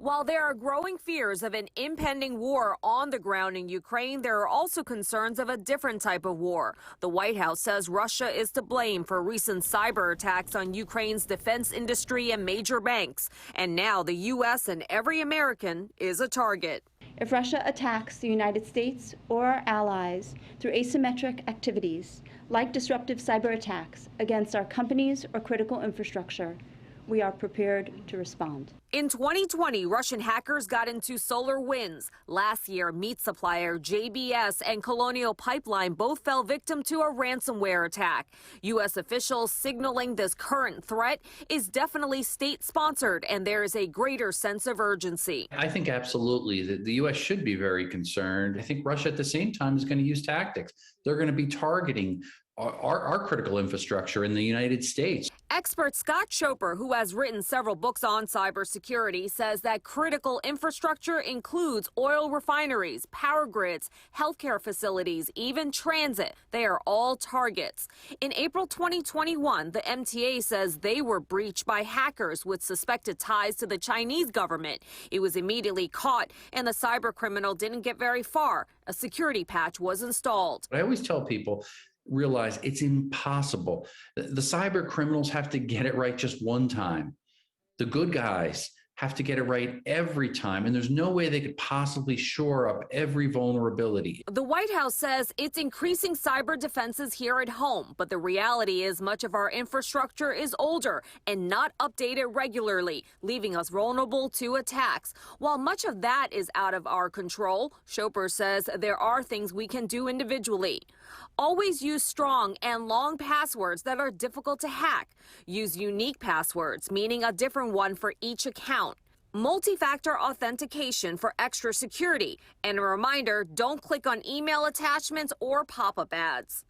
While there are growing fears of an impending war on the ground in Ukraine, there are also concerns of a different type of war. The White House says Russia is to blame for recent cyber attacks on Ukraine's defense industry and major banks. And now the U.S. and every American is a target. If Russia attacks the United States or our allies through asymmetric activities, like disruptive cyber attacks against our companies or critical infrastructure, we are prepared to respond. In 2020, Russian hackers got into SolarWinds. Last year, meat supplier JBS and Colonial Pipeline both fell victim to a ransomware attack. U.S. officials signaling this current threat is definitely state-sponsored, and there is a greater sense of urgency. I think absolutely that the U.S. should be very concerned. I think Russia at the same time is going to use tactics. They're going to be targeting our critical infrastructure in the United States. Expert Scott Choper, who has written several books on cybersecurity, says that critical infrastructure includes oil refineries, power grids, healthcare facilities, even transit. They are all targets. In April 2021, the MTA says they were breached by hackers with suspected ties to the Chinese government. It was immediately caught, and the cyber criminal didn't get very far. A security patch was installed. I always tell people, realize it's impossible. The cyber criminals have to get it right just one time. The good guys have to get it right every time, and there's no way they could possibly shore up every vulnerability. The White House says it's increasing cyber defenses here at home, but the reality is much of our infrastructure is older and not updated regularly, leaving us vulnerable to attacks. While much of that is out of our control, Choper says there are things we can do individually. Always use strong and long passwords that are difficult to hack. Use unique passwords, meaning a different one for each account. Multi-factor authentication for extra security. And a reminder, don't click on email attachments or pop-up ads.